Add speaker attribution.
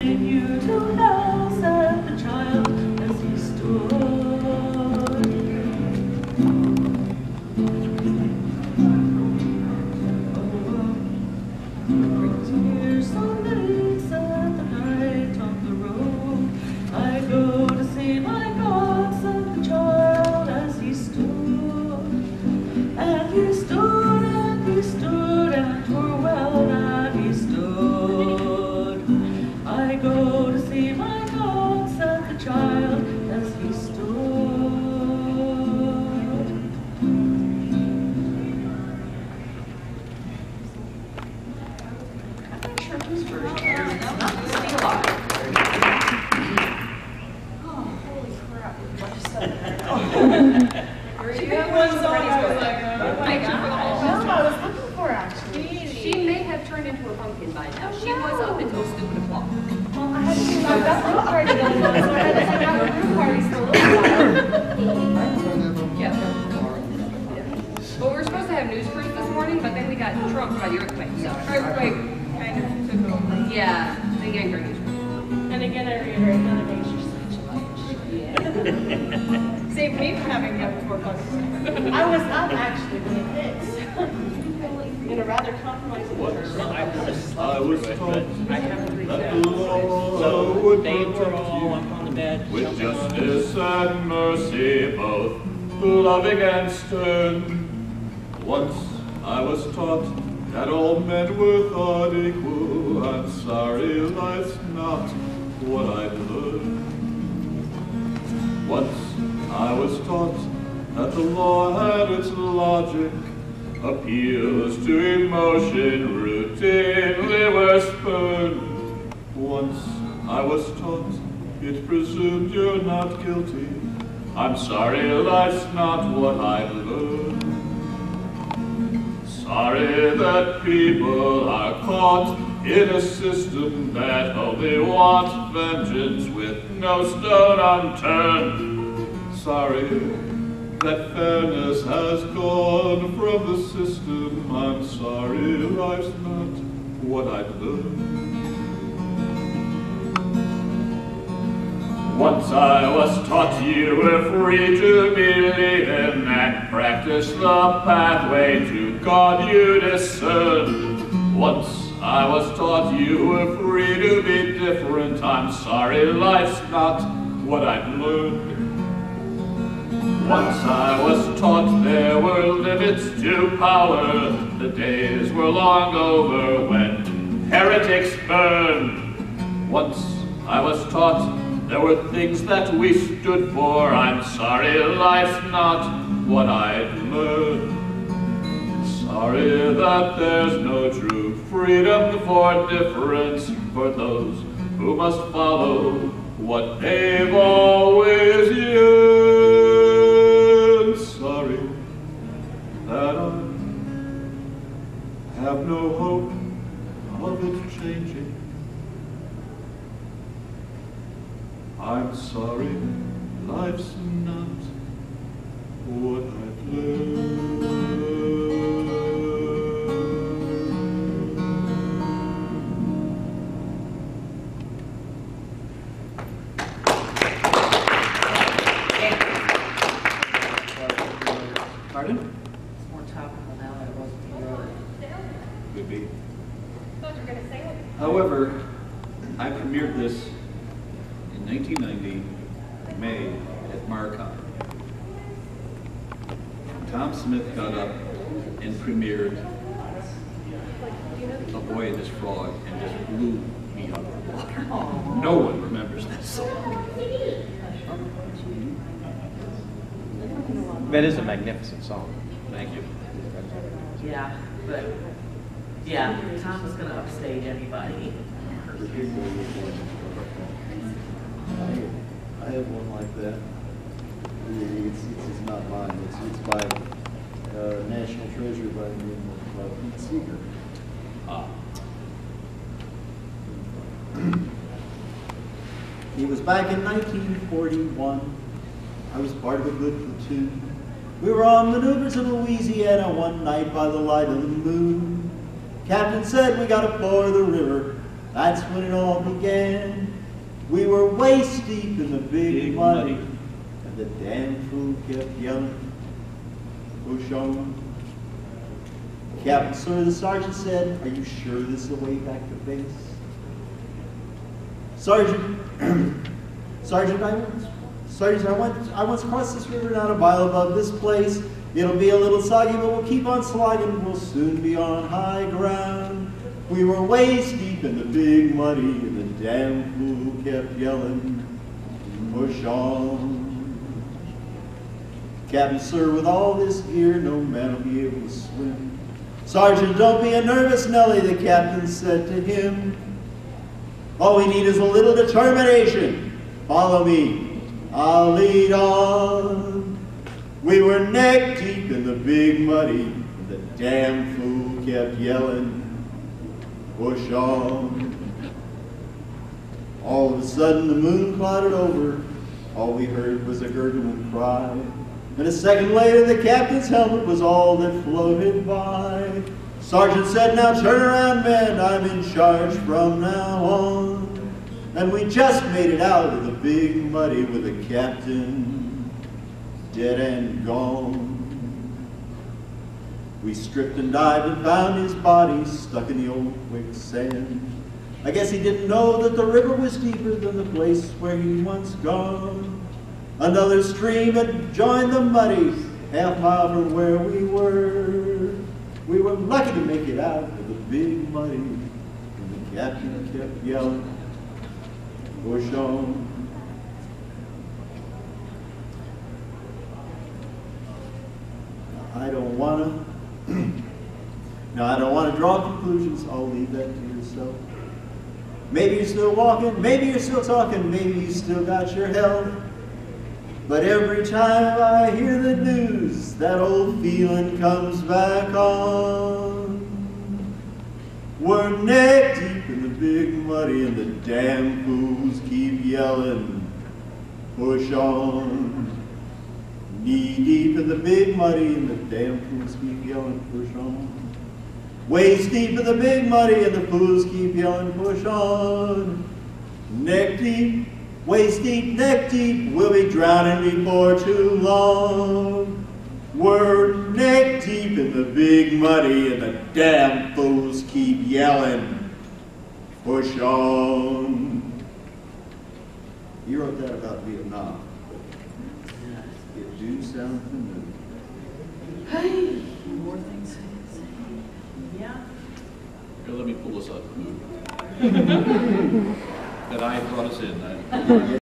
Speaker 1: Take you to hell, said the child as he stood. Tears on the leaves at the night on the road. I go to see my God, said the child as he stood. And he stood, and he stood, and 'twere well that he stood. I go to see my God, said the child as he stood. I'm not sure whose version it is. It's not the Steel Eye. Oh, holy crap. What just said that? She picked one song, I was like, oh my God. No, I was looking for actually.
Speaker 2: She may have turned into a pumpkin by now. She was up until stupid o'clock.
Speaker 1: Well, I had to do my best room party going on, so I had to hang out at room parties for a little while.
Speaker 2: Yeah. Well, we were supposed to have news cruise this morning, but then we got trumped by the earthquake. So earthquake kind of took over. Yeah, they yanked our news cruise.
Speaker 1: And again, I reiterate, none of these are such a bunch. Yeah. Save me from having to have 4 buses. I was not actually being hit. In a rather compromising position.
Speaker 3: I was told that the law would protect you with justice and mercy, both loving and stern. Once I was taught that all men were thought equal. I'm sorry life's not what I'd learned. Once I was taught that the law had its logic. Appeals to emotion routinely were spurned. Once I was taught it presumed you're not guilty. I'm sorry life's not what I've learned. Sorry that people are caught in a system that only wants vengeance with no stone unturned. Sorry that fairness has gone from the system. I'm sorry life's not what I've learned. Once I was taught you were free to believe in and practice the pathway to God you discerned. Once I was taught you were free to be different. I'm sorry life's not what I've learned. Once I was taught there were limits to power. The days were long over when heretics burned. Once I was taught there were things that we stood for. I'm sorry life's not what I'd learned. Sorry that there's no true freedom for difference for those who must follow what they've always yearned. Sorry that I have no hope of it changing. I'm sorry life's not what I've learned.
Speaker 4: Pardon?
Speaker 5: It's more topical now than it was before.
Speaker 4: Could be.
Speaker 2: Thought you were going to say it.
Speaker 4: However, I premiered this in 1990, May, at Marcon. Tom Smith got up and premiered A Boy and His Frog and just blew me out of the water. No one remembers this song.
Speaker 6: That is a magnificent song.
Speaker 4: Thank you.
Speaker 5: Yeah, but yeah, Tom was gonna upstage anybody.
Speaker 7: I have one like that. It's not mine. It's by National Treasure by the name of Pete Seeger. He was back in 1941. I was part of a good platoon. We were on maneuvers in Louisiana one night by the light of the moon. Captain said we gotta ford the river. That's when it all began. We were waist deep in the big muddy, and the damn fool kept yelling, push on. Captain, sir, the sergeant said, are you sure this is the way back to base? Sergeant, Sergeant, I once crossed this river not a mile above this place. It'll be a little soggy, but we'll keep on slogging. We'll soon be on high ground. We were waist deep in the big muddy, and the damn fool kept yelling, push on. Captain, sir, with all this gear, no man will be able to swim. Sergeant, don't be a nervous Nelly, the captain said to him. All we need is a little determination. Follow me, I'll lead on. We were neck deep in the big muddy, and the damn fool kept yelling, push on. All of a sudden the moon clouded over. All we heard was a gurgling cry. And a second later the captain's helmet was all that floated by. Sergeant said, now turn around, men, I'm in charge from now on. And we just made it out of the big muddy with the captain dead and gone. We stripped and dived and found his body stuck in the old quicksand. I guess he didn't know that the river was deeper than the place where he once gone. Another stream had joined the muddy, half-mile from where we were. We were lucky to make it out of the big muddy, and the captain kept yelling, push on. I don't want to draw conclusions. I'll leave that to yourself. Maybe you're still walking, maybe you're still talking, maybe you still got your health. But every time I hear the news, that old feeling comes back on. We're neck deep in the big muddy, and the damn fools keep yelling, push on. Knee deep in the big muddy, and the damn fools keep yelling, push on. Waist deep in the big muddy, and the fools keep yelling, push on. Neck deep, waist deep, neck deep, we'll be drowning before too long. We're neck deep in the big muddy, and the damn fools keep yelling, push on. He wrote that about Vietnam. It do sound familiar.
Speaker 5: Hey, more things to say. Yeah.
Speaker 4: Here, let me pull this up. That I brought us in.